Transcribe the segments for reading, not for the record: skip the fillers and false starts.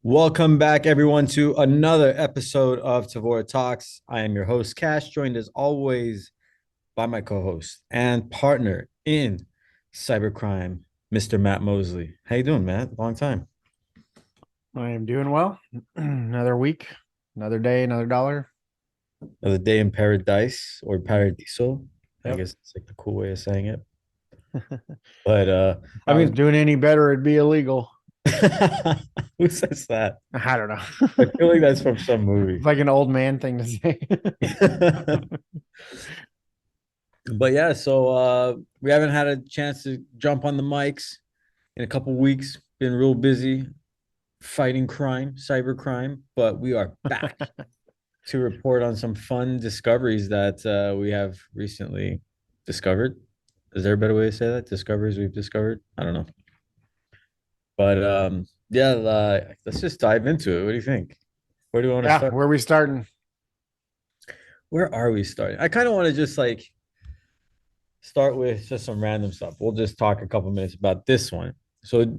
Welcome back, everyone, to another episode of Tevora Talks. I am your host, Cash, joined as always by my co-host and partner in cybercrime, Mr. Matt Mosley. How you doing, Matt? Long time. I am doing well. Another week, another day, another dollar. Another day in paradise or paradiso. I Yep. guess it's like the cool way of saying it. But If I I was mean, doing any better, it'd be illegal. who says that? I don't I know. feel like that's from some movie. It's like an old man thing to say. But yeah, so we haven't had a chance to jump on the mics in a couple weeks. Been real busy fighting crime, cyber crime, but we are back to report on some fun discoveries that we have recently discovered. Is there a better way to say that? Discoveries we've discovered? I don't know. But yeah, let's just dive into it. What do you think? Where do we want to Yeah, start? where are we starting? Where are we starting? I kind of want to just like start with just some random stuff. We'll just talk a couple minutes about this one. So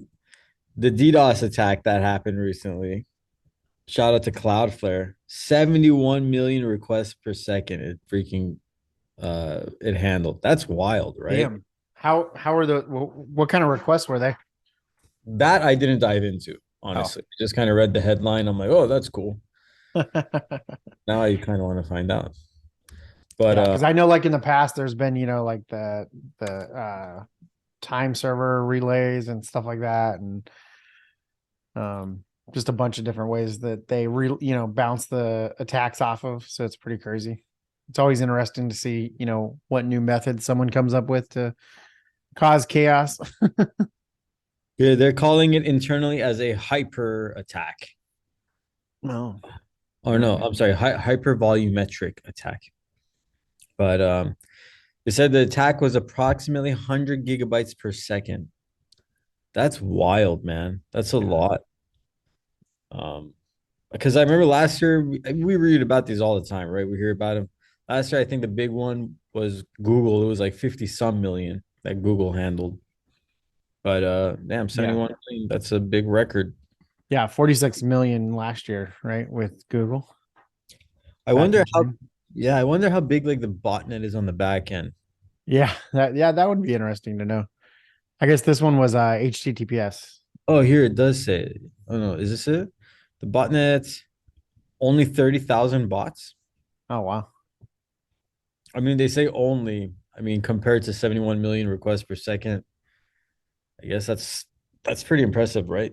the DDoS attack that happened recently. Shout out to Cloudflare. 71 million requests per second. It handled. That's wild, right? Damn. How are what kind of requests were they? That I didn't dive into, Oh. honestly. Just kind of read the headline. I'm like, oh, that's cool. Now I kind of want to find out. But Yeah, because I know like in the past there's been, like the time server relays and stuff like that, and just a bunch of different ways that they bounce the attacks off of. So it's pretty crazy. It's always interesting to see, what new method someone comes up with to cause chaos. yeah, they're calling it internally as a hyper attack. No. Or no, I'm sorry, hyper volumetric attack. But they said the attack was approximately 100 gigabytes per second. That's wild, man. That's a Yeah. lot. Um, because I remember last year we read about these all the time, right? We hear about them. Last year, I think the big one was Google. It was like 50 some million that Google handled. But damn, Yeah. 71 million, that's a big record. Yeah. 46 million last year, right? With Google. I That's wonder how, insane. yeah, I wonder how big like the botnet is on the back end. Yeah, that would be interesting to know. I guess this one was HTTPS. Oh, here it does say it. Oh no, is this it? The botnet only 30,000 bots. Oh wow. I mean, they say only. I mean, compared to 71 million requests per second, I guess that's pretty impressive, right?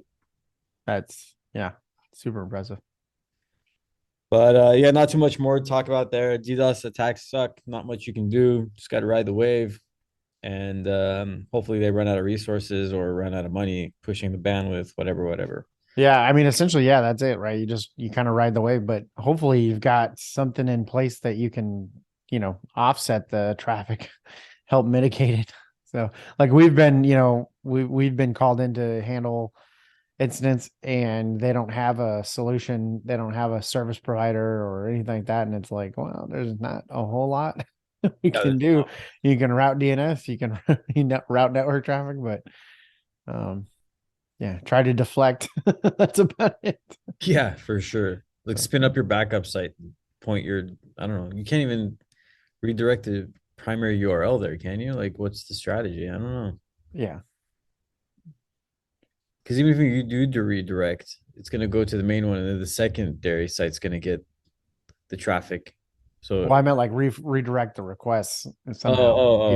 That's yeah, super impressive. But yeah, not too much more to talk about there. DDoS attacks suck. Not much you can do. Just got to ride the wave. And hopefully they run out of resources or run out of money pushing the bandwidth, whatever, whatever. Yeah, I mean, essentially, yeah, that's it, right? You kind of ride the wave, but hopefully you've got something in place that you can, offset the traffic, help mitigate it. So, like we've been called in to handle incidents, and they don't have a solution, they don't have a service provider or anything like that, and it's like, well, there's not a whole lot we Yeah, can do. You can route DNS, you can route network traffic, but um yeah, try to deflect. That's about it. yeah, for sure. Like spin up your backup site, point your, I don't know, you can't even redirect the primary URL there, can you? Like, what's the strategy? I don't know. Yeah. Because even if you do the redirect, it's going to go to the main one, and then the secondary site's going to get the traffic. So, Well, I meant like redirect the requests and oh, oh,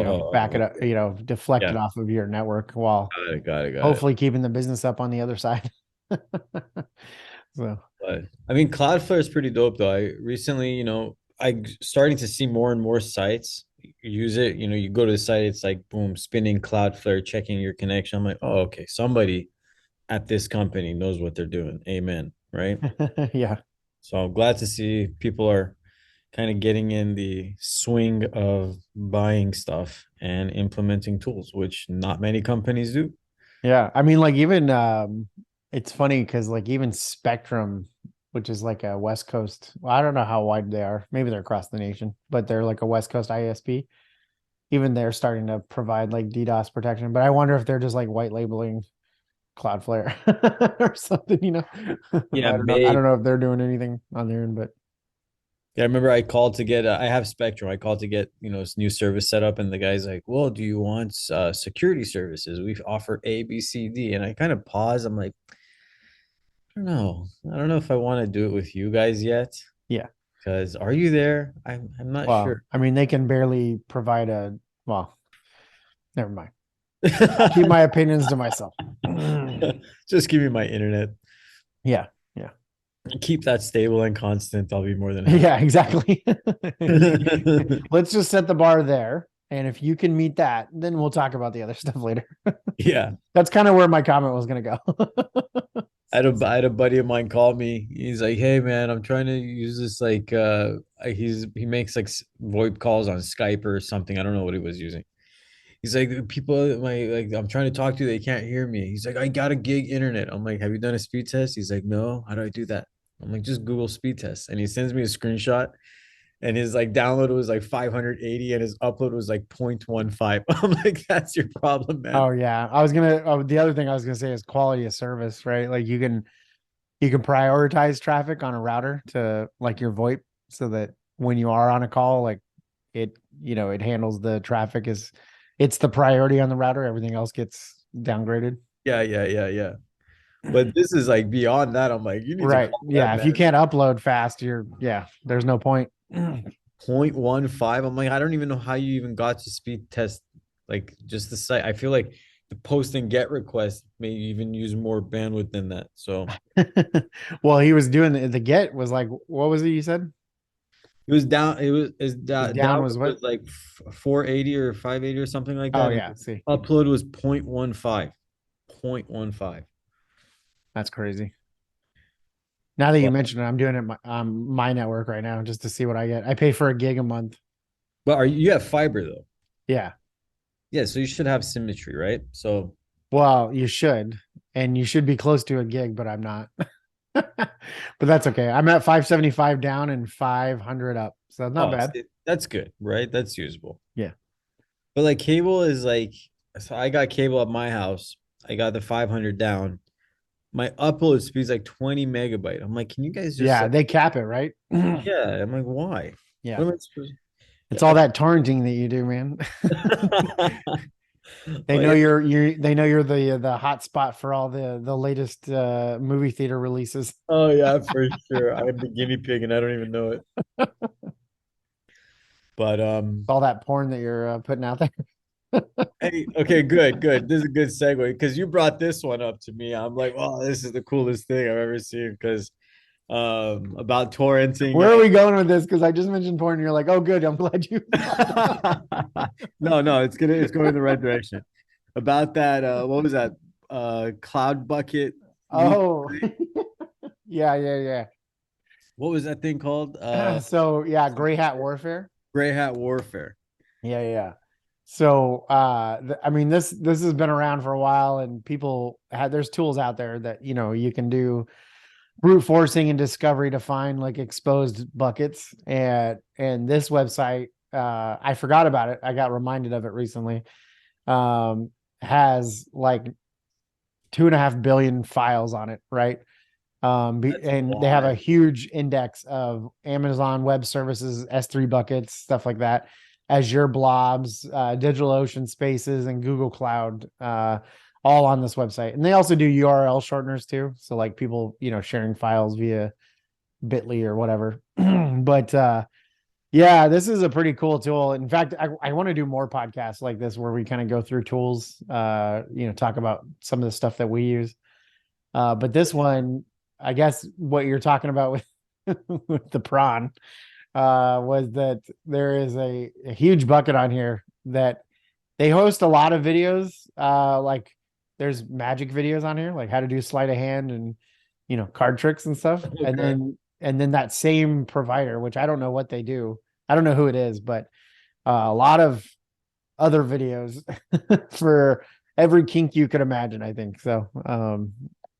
somehow, back oh, it oh, up, deflect yeah, it off of your network while got it, got it, got it. hopefully keeping the business up on the other side. So, But I mean, Cloudflare is pretty dope, though. I recently, I starting to see more and more sites use it. You go to the site, it's like boom, spinning Cloudflare, checking your connection. I'm like, oh, okay, somebody at this company knows what they're doing. Amen. Right. yeah. So I'm glad to see people are kind of getting in the swing of buying stuff and implementing tools, which not many companies do. Yeah. I mean, like even it's funny because like even Spectrum, which is like a West Coast, well, I don't know how wide they are. Maybe they're across the nation, but they're like a West Coast ISP. Even they're starting to provide like DDoS protection. But I wonder if they're just like white labeling Cloudflare or something, you know. I Yeah, don't know. I don't maybe. know if they're doing anything on their end, but Yeah, I remember I called to get. I have Spectrum. I called to get this new service set up, and the guy's like, "Well, do you want security services? We offer A, B, C, D." And I kind of paused. I'm like, I don't know. I don't know if I want to do it with you guys yet. yeah. Because are you there? I'm not Well, sure. I mean, they can barely provide a. Well, never mind. I'll keep my opinions to myself. Just give me my internet. Yeah, yeah, Keep that stable and constant. I'll be more than happy. yeah. Exactly. Let's just set the bar there, and if you can meet that, then we'll talk about the other stuff later. Yeah. That's kind of where my comment was going to go. I had a buddy of mine call me. He's like, "Hey man, I'm trying to use this like he makes like VoIP calls on Skype or something. I don't know what he was using. He's like, people my like I'm trying to talk to, they can't hear me. He's like, I got a gig internet. I'm like, have you done a speed test? He's like, no. How do I do that? I'm like, just Google speed test. And he sends me a screenshot and his like download was like 580 and his upload was like 0.15. I'm like, that's your problem, man. Oh yeah, I was gonna. Oh, the other thing I was gonna say is quality of service, right? Like you can prioritize traffic on a router to like your VoIP, so that when you are on a call, like it handles the traffic as it's the priority on the router. Everything else gets downgraded. Yeah, yeah, yeah, yeah. But this is like beyond that. I'm like, you need to Right. call that Yeah. If you man. can't upload fast, there's no point. 0.15. I'm like, I don't even know how you even got to speed test like just the site. I feel like the post and get request may even use more bandwidth than that. So Well, he was doing the get was like, what was it you said? it was down. It was his His down download was what? was like 480 or 580 or something like Oh that. And yeah. See, upload was 0.15. 0.15. that's crazy. Now that you But mention it, I'm doing it my network right now just to see what I get. I pay for a gig a month. but you have fiber though? Yeah. Yeah, so you should have symmetry, right? So Well, you should, and you should be close to a gig, but I'm not. But that's okay. I'm at 575 down and 500 up. So that's not bad. that's good, right? That's usable. Yeah. But like cable is like, so I got cable at my house. I got the 500 down. My upload speed's like 20 megabyte. I'm like, can you guys just Yeah. like, They cap it, right? yeah. I'm like, why? Yeah. What am I supposed It's Yeah, all that torrenting that you do, man. They well, know yeah. you're the hot spot for all the latest movie theater releases. Oh yeah, for sure. I'm the guinea pig and I don't even know it. But All that porn that you're putting out there. hey, okay, good, good. This is a good segue because you brought this one up to me. I'm like, oh, this is the coolest thing I've ever seen because about torrenting. Where are we going with this? Because I just mentioned porn. And you're like, oh, good. I'm glad you. No, it's going in the right direction. About that, what was that? Cloud bucket leak. Oh, yeah, yeah, What was that thing called? yeah. So yeah, Grayhat Warfare. Grayhat Warfare. Yeah, yeah, yeah. So I mean this has been around for a while, and people had there's tools out there that you can do brute forcing and discovery to find like exposed buckets, and this website, I forgot about it. I got reminded of it recently. Um, has like 2.5 billion files on it, right? That's And they have a wild. huge index of Amazon Web Services, S3 buckets, stuff like that, Azure blobs, DigitalOcean spaces, and Google Cloud, all on this website. And they also do URL shorteners too. So like people, sharing files via Bitly or whatever. But yeah, this is a pretty cool tool. In fact, I want to do more podcasts like this where we kind of go through tools, talk about some of the stuff that we use. But this one, I guess what you're talking about with with the prawn was that there is a huge bucket on here that they host a lot of videos. Like there's magic videos on here, like how to do sleight of hand and card tricks and stuff. And Okay. then that same provider, which I don't know what they do, I don't know who it is, but a lot of other videos for every kink you could imagine, I think. So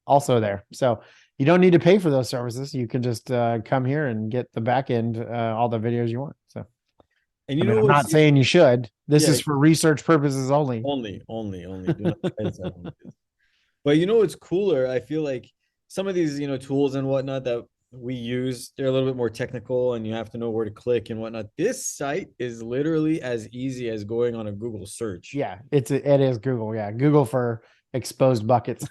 also there. So you don't need to pay for those services. You can just come here and get the back end, all the videos you want. So And I you mean, know I'm what's not saying you should. This yeah, is for research purposes only. only. Do not try this at home. But you know what's cooler? I feel like some of these, tools and whatnot that we use, they're a little bit more technical and you have to know where to click and whatnot. This site is literally as easy as going on a Google search. Yeah, it is Google. Yeah, Google for exposed buckets.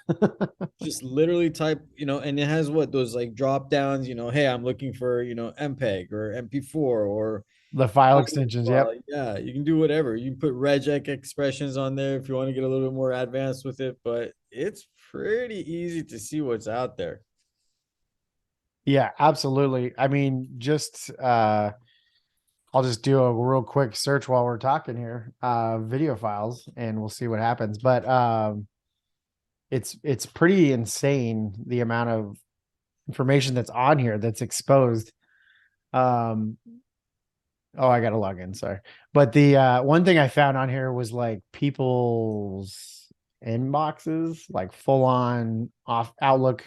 Just literally type, and it has what those like drop downs, hey, I'm looking for, MPEG or MP4 or The file audio extensions. Yep. file. Yeah, you can do whatever. You can put regex expressions on there if you want to get a little bit more advanced with it, but it's pretty easy to see what's out there. Yeah, absolutely. I mean, just I'll just do a real quick search while we're talking here. Video files, and we'll see what happens. But it's pretty insane the amount of information that's on here that's exposed. Um, oh, I gotta log in, sorry. But the one thing I found on here was like people's inboxes, like full on off Outlook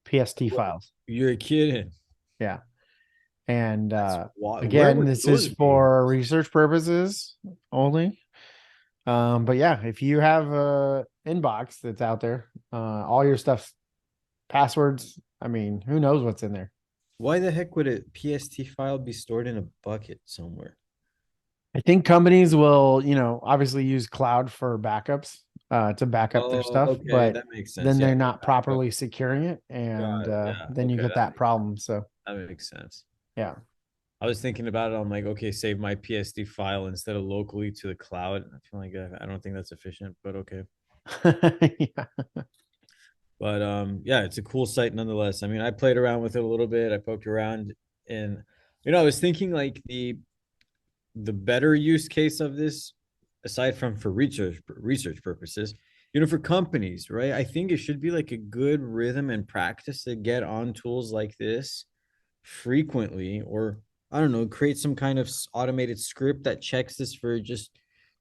PST files. You're kidding. Yeah. And Where again, would this is those be? for research purposes only. But yeah, if you have a inbox that's out there, all your stuff, passwords, I mean, who knows what's in there? Why the heck would a PST file be stored in a bucket somewhere? I think companies will, obviously use cloud for backups, to back up their Oh, stuff, okay, but that makes sense. then Yeah, they're for not backup. properly securing it, and Got it. Yeah. then you Okay, get that problem. So that makes sense. yeah. I was thinking about it. I'm like, okay, save my PSD file instead of locally to the cloud. I feel like I don't think that's efficient, but okay. Yeah. But yeah, it's a cool site nonetheless. I mean, I played around with it a little bit. I poked around, and I was thinking like the better use case of this, aside from for research purposes, for companies, right? I think it should be like a good rhythm and practice to get on tools like this frequently, or I don't know, create some kind of automated script that checks this for just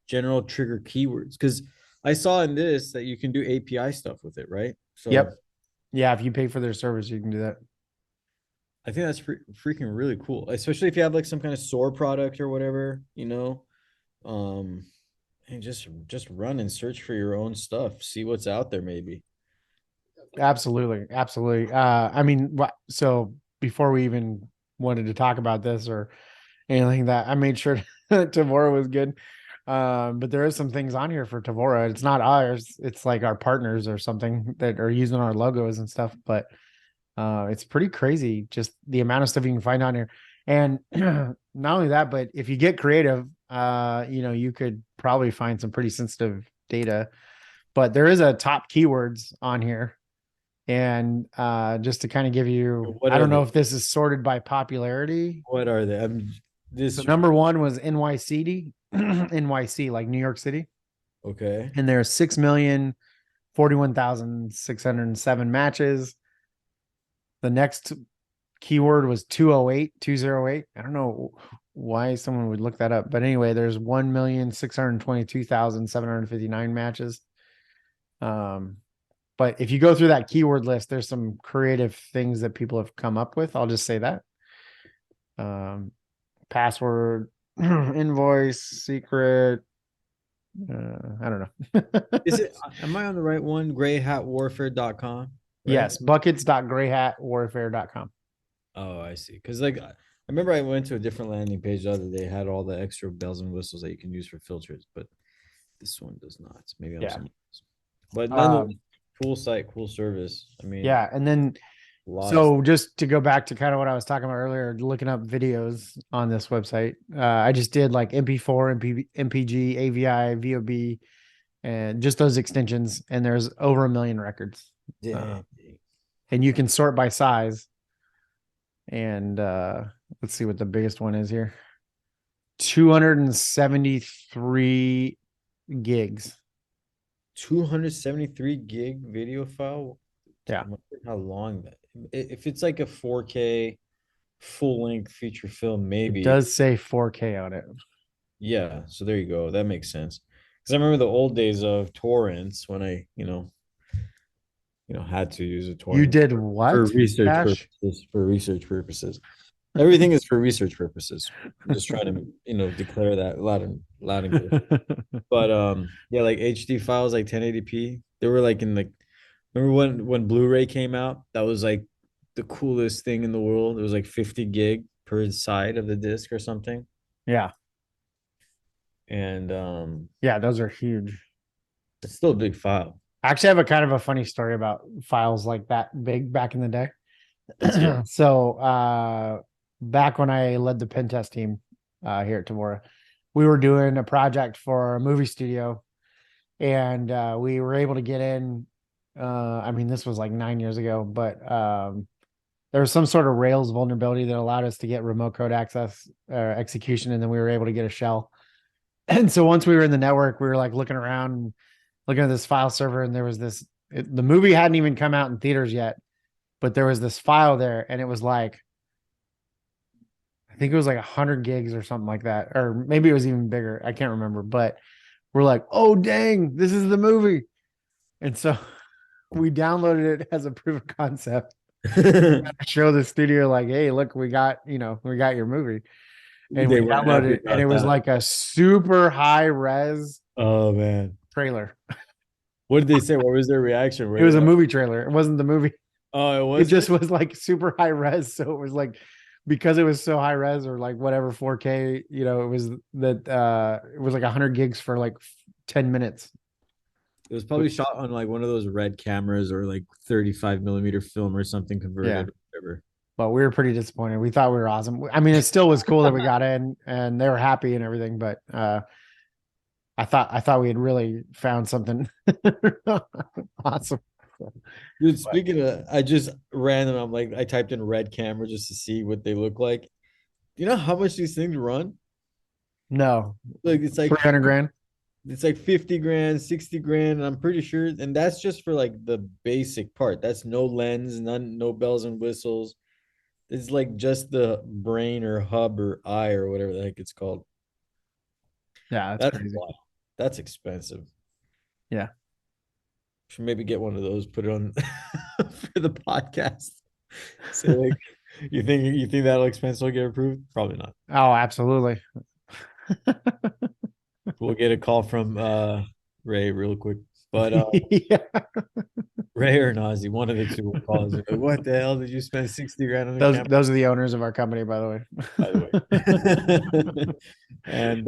general trigger keywords. Because I saw in this that you can do API stuff with it, right? So Yep. Yeah. If you pay for their service, you can do that. I think that's freaking really cool, especially if you have like some kind of SOAR product or whatever, um, and just run and search for your own stuff, see what's out there, maybe. Absolutely. Absolutely. I mean, so before we even wanted to talk about this or anything, that I made sure Tevora was good. But there is some things on here for Tevora. It's not ours. It's like our partners or something that are using our logos and stuff. But it's pretty crazy just the amount of stuff you can find on here. And not only that, but if you get creative, you could probably find some pretty sensitive data. But there is a top keywords on here. And just to kind of give you, What I are don't know they? if this is sorted by popularity. What are they? So This number one was NYC, NYC, like New York City. okay. And there's 6,041,607 matches. The next keyword was 208, 208. I don't know why someone would look that up. But anyway, there's 1,622,759 matches. But if you go through that keyword list, there's some creative things that people have come up with. I'll just say that. Password, invoice, secret. I don't know. Is it? Am I on the right one? Grayhatwarfare.com, right? Yes, buckets.grayhatwarfare.com. Oh, I see. Because like I remember I went to a different landing page the other day, had all the extra bells and whistles that you can use for filters, but this one does not. Maybe I'm Yeah. somewhere else. But nonetheless, Um, cool site, cool service. I mean, yeah. And then, a lot of so just to go back to kind of what I was talking about earlier, looking up videos on this website, I just did like MP4, MPG, AVI, VOB, and just those extensions. And there's over 1 million records. Uh, dang. and you can sort by size. And let's see what the biggest one is here. 273 gigs. 273 gig video file. Yeah. I wonder how long that if it's like a 4K full length feature film, It maybe. does say 4K on it. Yeah, so there you go. That makes sense. Because I remember the old days of torrents when I, had to use a You torrent did for what, research Cash? purposes. For research purposes, everything is for research purposes. I'm just trying to, declare that loud and clear. But yeah, like HD files, like 1080p, they were like in like Remember when Blu-ray came out? That was like the coolest thing in the world. It was like 50 gig per side of the disc or something. Yeah. And Yeah, those are huge. it's still a big file. I actually have a kind of a funny story about files like that big back in the day. Let's hear So back when I led the pen test team here at Tevora, we were doing a project for a movie studio, and we were able to get in. I mean, this was like 9 years ago, but there was some sort of Rails vulnerability that allowed us to get remote code access execution, and then we were able to get a shell. And so once we were in the network, we were like looking around, looking at this file server, and there was the movie hadn't even come out in theaters yet, but there was this file there, and it was like, I think it was like 100 gigs or something like that, or maybe it was even bigger. I can't remember, but we're like, oh dang, this is the movie. And so we downloaded it as a proof of concept. it. Show the studio like, hey, look, we got your movie. And They we weren't happy downloaded it, and it about was that. like a super high res Oh man. trailer. What did they say? What was their reaction? Were It was they a like, movie trailer. It wasn't the movie. oh, it It just wasn't? was like super high res. So it was like, because it was so high res or like whatever 4K, it was that it was like 100 gigs for like 10 minutes. It was probably shot on like one of those red cameras or like 35 millimeter film or something Yeah. converted, whatever. But we were pretty disappointed. We thought we were awesome. I mean, it still was cool that we got in and they were happy and everything, but I thought we had really found something awesome. Dude, But speaking of, I just random, I'm like, I typed in red camera just to see what they look like. You know how much these things run? no, Like 300 grand. it's like 50 grand, 60 grand, and I'm pretty sure, and that's just for like the basic part. That's no lens, no bells and whistles. It's like just the brain or hub or eye or whatever the heck it's called. Yeah, that's That's crazy. wild. That's expensive. Yeah. Should maybe get one of those, put it on for the podcast. Say like, you think that'll expense will get approved? Probably not. Oh, absolutely. We'll get a call from Ray real quick. But Yeah. Ray or Nazi, one of the two will call us. Like, what the hell did you spend 60 grand on the Those camera, those are the owners of our company, by the by the way. way? And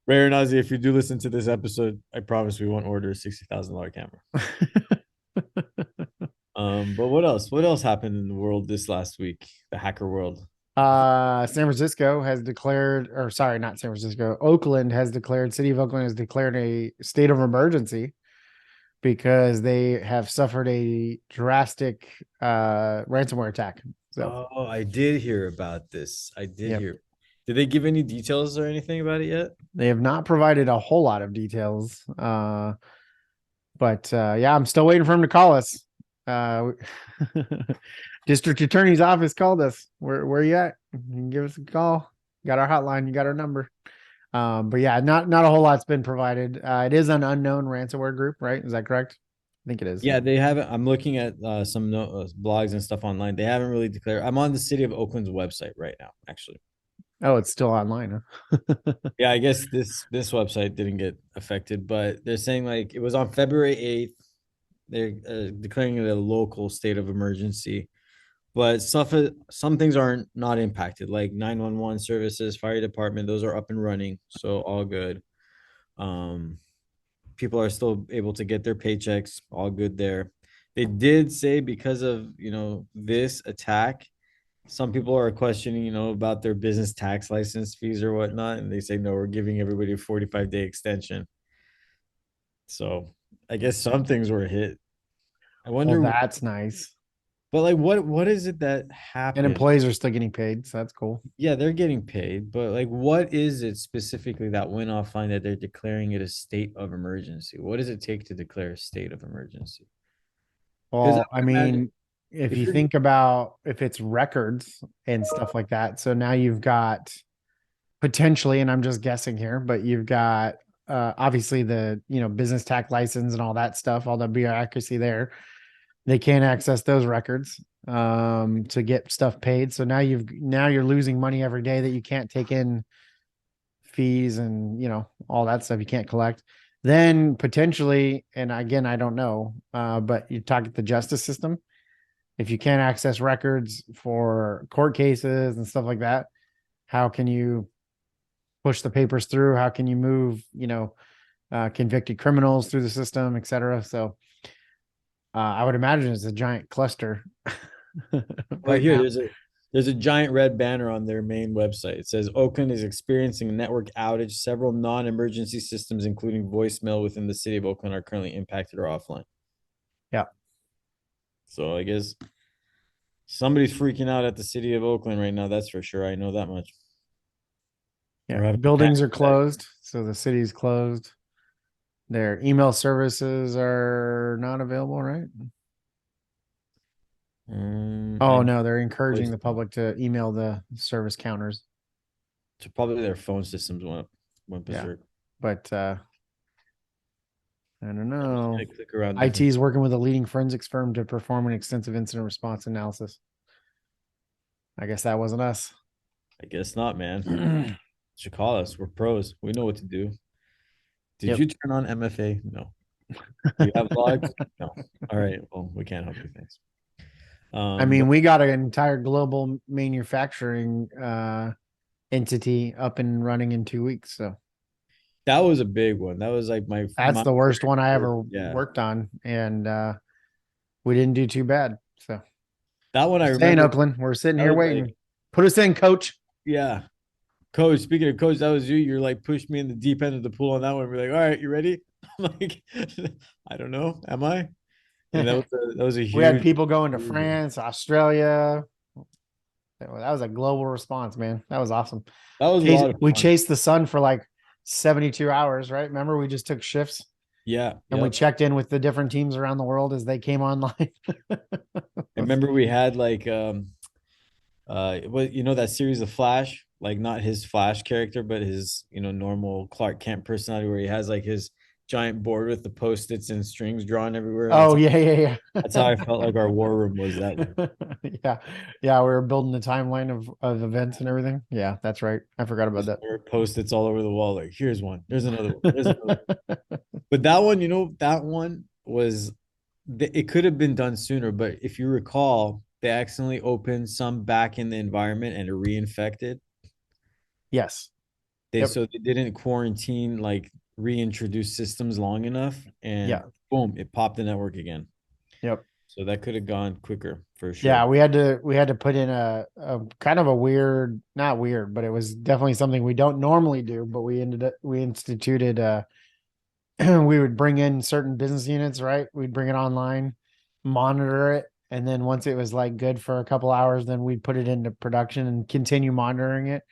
Ray or Nazi, if you do listen to this episode, I promise we won't order a $60,000 camera. But what else? What else happened in the world this last week? The hacker world. San Francisco has declared, or sorry, not San Francisco, Oakland has declared, city of Oakland has declared a state of emergency because they have suffered a drastic ransomware attack. So, Oh, I did hear about this. I did yep. hear. Did they give any details or anything about it yet? They have not provided a whole lot of details. But yeah, I'm still waiting for him to call us. Uh, District Attorney's office called us. Where you at? You can give us a call. Got our hotline. You got our number. But yeah, not a whole lot's been provided. It is an unknown ransomware group, right? Is that correct? I think it is. Yeah, they haven't. I'm looking at some blogs and stuff online. They haven't really declared. I'm on the city of Oakland's website right now, actually. Oh, it's still online, huh? Yeah, I guess this website didn't get affected, but they're saying like it was on February 8th. They're declaring it a local state of emergency, but some things aren't not impacted, like 911 services, fire department. Those are up and running, so all good. Um, People are still able to get their paychecks, all good there. They did say because of this attack, some people are questioning about their business tax license fees or whatnot, and they say no, we're giving everybody a 45-day extension. So I guess some things were hit. I Well, wonder, that's nice. but like what is it that And happened? employees are still getting paid, so that's cool. Yeah, they're getting paid, but like what is it specifically that went offline that they're declaring it a state of emergency? What does it take to declare a state of emergency? Because I Well, I would imagine mean, if if you you're think about if it's records and stuff like that, so now you've got potentially, and I'm just guessing here, but you've got obviously the business tax license and all that stuff, all the bureaucracy there. They can't access those records to get stuff paid. So now you're losing money every day that you can't take in fees and all that stuff you can't collect. Then potentially, and again, I don't know, but you talk at the justice system. If you can't access records for court cases and stuff like that, how can you push the papers through? How can you move, convicted criminals through the system, et cetera? So I would imagine it's a giant cluster Right right here, now. there's a giant red banner on their main website. It says Oakland is experiencing a network outage. Several non-emergency systems, including voicemail within the city of Oakland, are currently impacted or offline. Yeah. So I guess somebody's freaking out at the city of Oakland right now. That's for sure. I know that much. Yeah. We're having a panic Buildings are attack. closed. So the city's closed. Their email services are not available, right? I Oh, know no, they're encouraging the voicemail. public to email the service counters. So probably their phone systems went Yeah. berserk. But I don't I'm just know. gonna click around IT different. is working with a leading forensics firm to perform an extensive incident response analysis. I guess that wasn't us. I guess not, man. Should call us. We're pros. We know what to do. Did Yep. you turn on MFA? No. Do you have logs? No. All right. Well, we can't help you. Thanks. I But mean, we got an entire global manufacturing entity up and running in 2 weeks. So that was a big one. That was like that's my the worst very one I first. ever Yeah. worked on. And we didn't do too bad. So That one I just saying, remember. Oakland, we're sitting That here was like, waiting. Put us in, coach. yeah. Coach, speaking of coach, that was you. You're like pushed me in the deep end of the pool on that one. We're like, all right, you ready? I'm like, I don't know. Am I? And that was a We had huge, people going to huge one. France, Australia. That was a global response, man. That was awesome. That was a lot of We fun. chased the sun for like 72 hours, right? Remember, we just took shifts Yeah. and we Yep. checked in with the different teams around the world as they came online. I remember we had like what that series of Flash, like not his Flash character, but his normal Clark Kent personality, where he has like his giant board with the post-its and strings drawn everywhere. Oh, yeah, yeah, That's how yeah. I felt like our war room was that way. Yeah. Yeah. We were building the timeline of events and everything. Yeah, that's right. I forgot about Just that. there were post-its all over the wall. Like, here's one, there's another one, there's another one. But that one, that one was it could have been done sooner, but if you recall, they accidentally opened some back in the environment and it reinfected. Yes. They Yep. so they didn't quarantine like reintroduce systems long enough, and Yeah. boom, it popped the network again. Yep. So that could have gone quicker for Yeah, sure. we had to put in a kind of a weird, not weird, but it was definitely something we don't normally do, but we instituted we would bring in certain business units, right? We'd bring it online, monitor it, and then once it was like good for a couple hours, then we'd put it into production and continue monitoring it.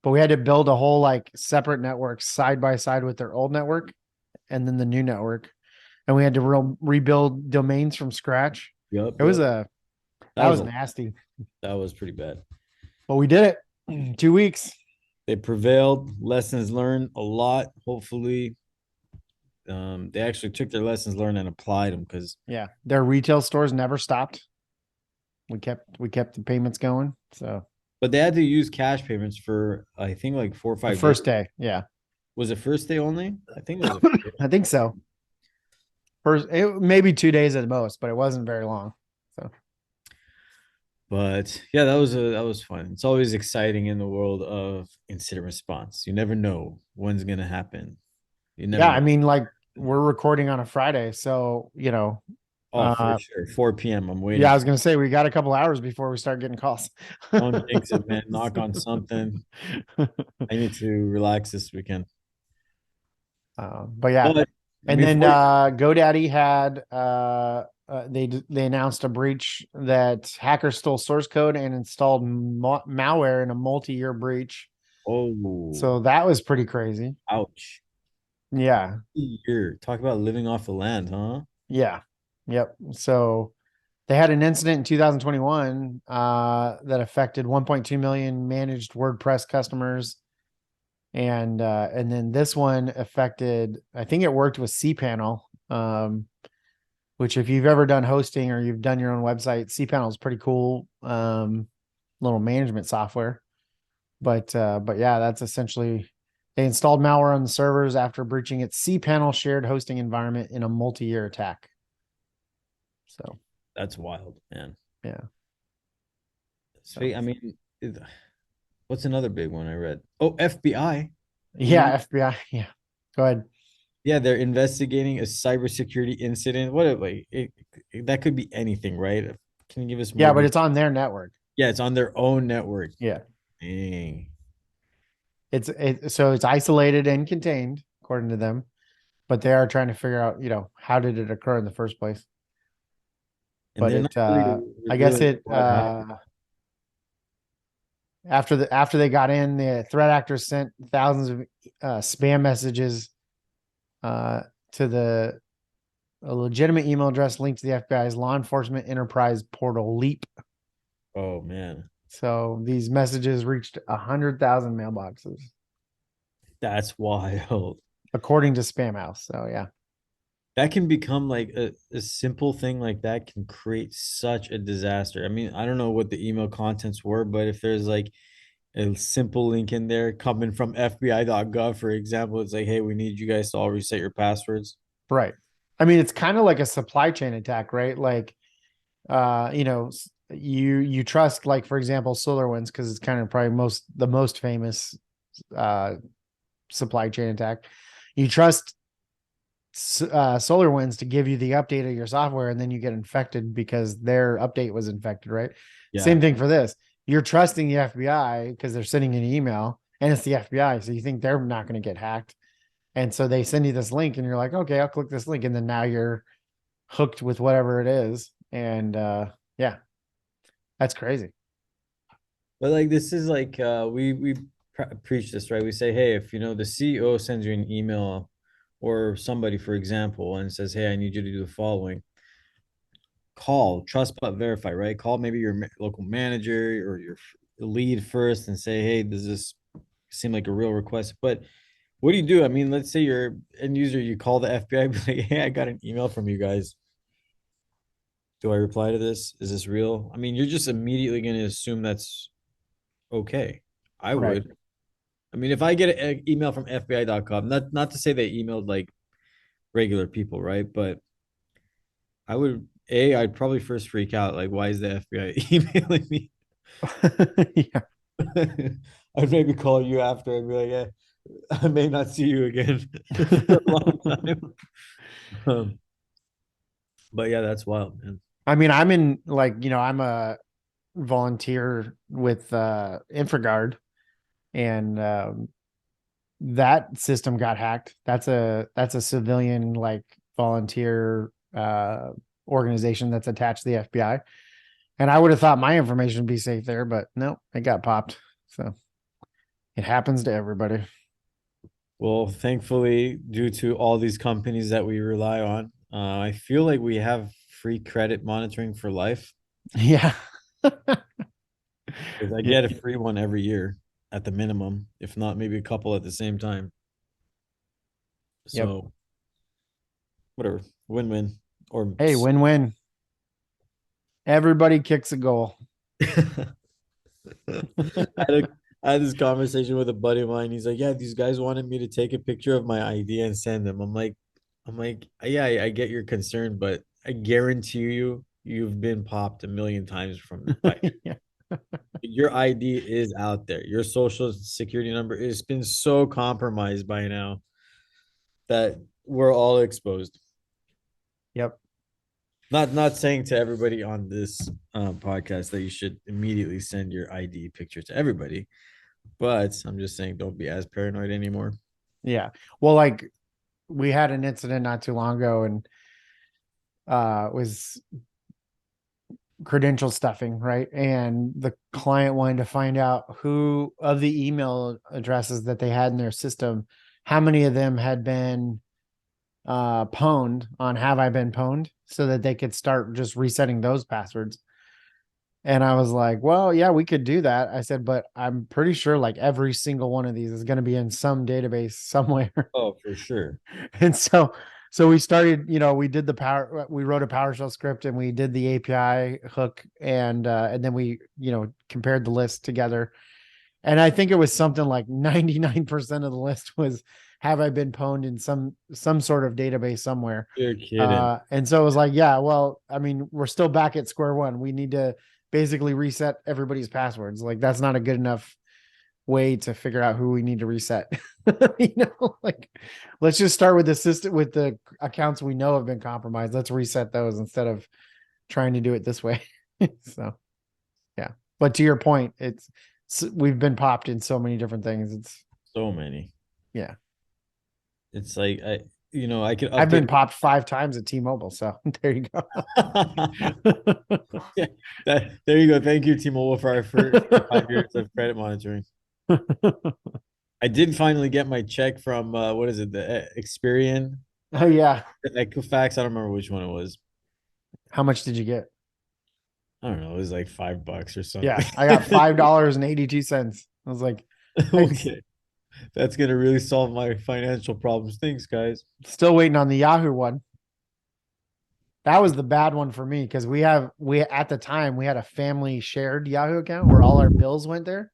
But we had to build a whole like separate network side by side with their old network and then the new network. And we had to rebuild domains from scratch. Yep, It was yep. a That that was was a nasty. that was pretty bad. But we did it. 2 weeks. They prevailed. Lessons learned a lot. Hopefully, they actually took their lessons learned and applied them because. Yeah. Their retail stores never stopped. We kept the payments going. So But they had to use cash payments for I think like four or the 5 days. first day, yeah. Was it first day only? I think it was. I think so. First, maybe 2 days at the most, but it wasn't very long. So But yeah, that was fun. It's always exciting in the world of incident response. You never know when's gonna happen. You yeah, never I know. mean, like we're recording on a Friday, so Oh, for sure. 4 p.m. I'm waiting yeah, I for. was gonna say we got a couple hours before we start getting calls. Don't jinx it, man. Knock on something. I need to relax this weekend. But yeah, But and then before GoDaddy had they announced a breach that hackers stole source code and installed malware in a multi-year breach. oh, So that was pretty crazy. ouch. Yeah, Here, talk about living off the land, huh? yeah, yep. So they had an incident in 2021 that affected 1.2 million managed WordPress customers, and then this one affected. I think it worked with cPanel, which if you've ever done hosting or you've done your own website, cPanel is pretty cool little management software. But yeah, that's essentially They installed malware on the servers after breaching its cPanel shared hosting environment in a multi-year attack. So That's wild, man. yeah. So So I mean, what's another big one I read? Oh, FBI. yeah, You FBI. Yeah. Go ahead. Yeah, they're investigating a cybersecurity incident. That could be anything, right? Can you give us more Yeah, but it's detail? on their network. Yeah, it's on their own network. Yeah. Dang. So it's isolated and contained, according to them, but they are trying to figure out, how did it occur in the first place? And But they're not it really I guess revealing it what happened. after they got in, the threat actors sent thousands of spam messages uh to a legitimate email address linked to the FBI's law enforcement enterprise portal LEAP. Oh man, So these messages reached 100,000 mailboxes, that's wild. according to Spam House. So yeah. That can become like a simple thing like that can create such a disaster. I mean, I don't know what the email contents were, but if there's like a simple link in there coming from FBI.gov, for example, it's like, hey, we need you guys to all reset your passwords. Right. I mean, it's kind of like a supply chain attack, right? Like, you trust, like, for example, SolarWinds, because it's kind of probably the most famous uh supply chain attack. You trust SolarWinds to give you the update of your software, and then you get infected because their update was infected, right? Yeah. Same thing for this. You're trusting the FBI because they're sending an email, and it's the FBI, so you think they're not going to get hacked. And so they send you this link, and you're like, okay, I'll click this link, and then now you're hooked with whatever it is. And yeah, that's crazy. But like this is like we preach this, right? We say, hey, if the CEO sends you an email or somebody, for example, and says, hey, I need you to do the following, call, trust but verify, right? Call maybe your local manager or your lead first and say, hey, does this seem like a real request? But what do you do? I mean, let's say you're end user, you call the FBI, be like, hey, I got an email from you guys. Do I reply to this? Is this real? I mean, you're just immediately going to assume that's okay. I Right. would. I mean, if I get an email from FBI.com, not to say they emailed like regular people, right? But I'd probably first freak out. Like, why is the FBI emailing me? Yeah. I'd maybe call you after and be like, yeah, I may not see you again for a long time. Um, but yeah, that's wild, man. I mean, I'm in, like, I'm a volunteer with InfraGard, and that system got hacked. That's a civilian, like, volunteer organization that's attached to the FBI. And I would have thought my information would be safe there, but no, it got popped. So it happens to everybody. Well, thankfully, due to all these companies that we rely on, I feel like we have free credit monitoring for life. Yeah. 'Cause I Yeah. get a free one every year at the minimum, if not maybe a couple at the same time. Yep. So whatever, win-win. Or Hey, win-win. Everybody kicks a goal. I had, a, I had this conversation with a buddy of mine. He's like, "Yeah, these guys wanted me to take a picture of my ID and send them." I'm like, yeah, I get your concern, but I guarantee you've been popped a million times from by Yeah. your ID is out there. Your social security number has been so compromised by now that we're all exposed. Yep. Not saying to everybody on this podcast that you should immediately send your ID picture to everybody, but I'm just saying don't be as paranoid anymore. Yeah. Well, like, we had an incident not too long ago, and was credential stuffing, right? And the client wanted to find out who of the email addresses that they had in their system, how many of them had been pwned on Have I Been Pwned, so that they could start just resetting those passwords. And I was like, well, yeah, we could do that. I said, but I'm pretty sure like every single one of these is going to be in some database somewhere. Oh, for sure. And so we started, we did we wrote a PowerShell script, and we did the API hook, and then we, compared the list together. And I think it was something like 99% of the list was, have I been pwned in some sort of database somewhere? You're kidding. And so it was like, yeah, well, I mean, we're still back at square one. We need to basically reset everybody's passwords. Like that's not a good enough way to figure out who we need to reset. Like let's just start with the system with the accounts we know have been compromised. Let's reset those instead of trying to do it this way. So yeah. But to your point, we've been popped in so many different things. It's So many. yeah. It's like I could I've been update. popped 5 times at T-Mobile. So there you go. Yeah, there you go. Thank you, T-Mobile, for 5 years of credit monitoring. I did finally get my check from what is it, the Experian, Oh yeah. the Equifax. I don't remember which one it was. How much did you get? I don't know. It was like $5 or something. Yeah, I got $5.82. I was like, thanks. Okay, that's gonna really solve my financial problems. Thanks, guys. Still waiting on the Yahoo one. That was the bad one for me because we at the time we had a family shared Yahoo account where all our bills went there.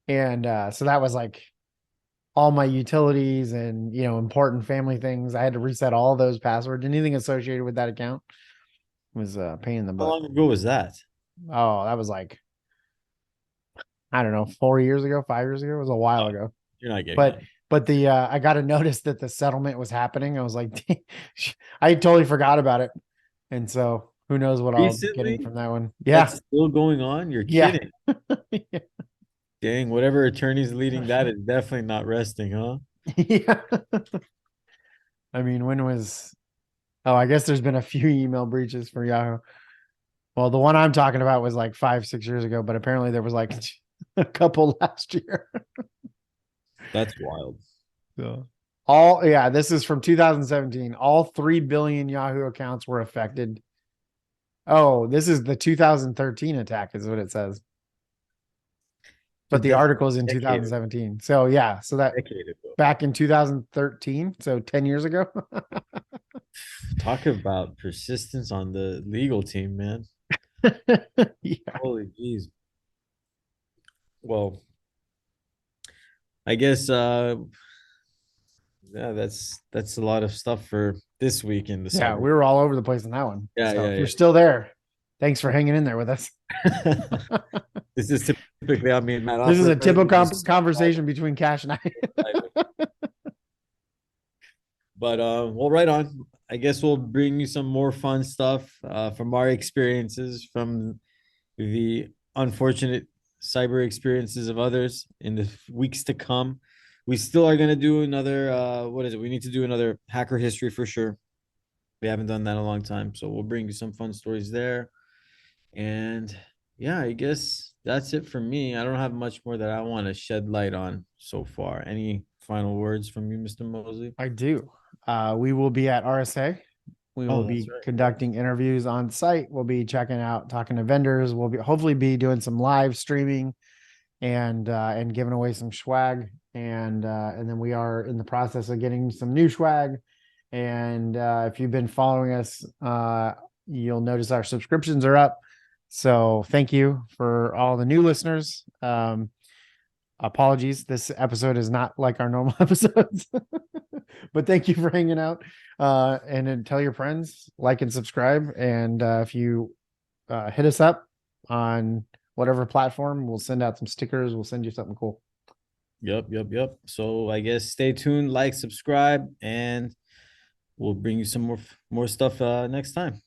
And so that was like all my utilities and important family things. I had to reset all those passwords. Anything associated with that account was a pain in the How butt. long ago was that? Oh, that was like, I don't know, 4 years ago, 5 years ago. It was a while Oh, ago. you're not getting But that. the I got a notice that the settlement was happening. I was like, I totally forgot about it. And so who knows what I'll be getting Recently, from that one. that's Yeah. still going on. You're Yeah. kidding. Dang, whatever attorney's leading that is definitely not resting, huh? Yeah. I mean, when was I guess there's been a few email breaches for Yahoo. Well, the one I'm talking about was like 5, 6 years ago, but apparently there was like a couple last year. That's wild. So this is from 2017. All 3 billion Yahoo accounts were affected. Oh, this is the 2013 attack, is what it says. So But the definitely article is in a decade ago. 2017. So yeah, so that Decade ago. back in 2013, so 10 years ago. Talk about persistence on the legal team, man. Yeah. Holy jeez. Well, I guess yeah, that's a lot of stuff for this week in the Yeah, cyber. we were all over the place in that one. Yeah, So yeah, if you're yeah. still there, thanks for hanging in there with us. This is typically, I mean, Matt This is offer a typical just conversation between Cash and I. but well, right on. I guess we'll bring you some more fun stuff from our experiences, from the unfortunate cyber experiences of others in the weeks to come. We still are gonna do another what is it? We need to do another hacker history for sure. We haven't done that in a long time. So we'll bring you some fun stories there. And yeah, I guess that's it for me. I don't have much more that I want to shed light on so far. Any final words from you, Mr. Mosley? I do. We will be at RSA. We will Oh, that's be right. conducting interviews on site. We'll be checking out, talking to vendors. We'll be hopefully be doing some live streaming and giving away some swag. And then we are in the process of getting some new swag. And if you've been following us, you'll notice our subscriptions are up. So thank you for all the new listeners. Apologies, this episode is not like our normal episodes, but thank you for hanging out. And then tell your friends, like and subscribe. And if you hit us up on whatever platform, we'll send out some stickers. We'll send you something cool. Yep, yep, yep. So I guess stay tuned, like, subscribe, and we'll bring you some more stuff next time.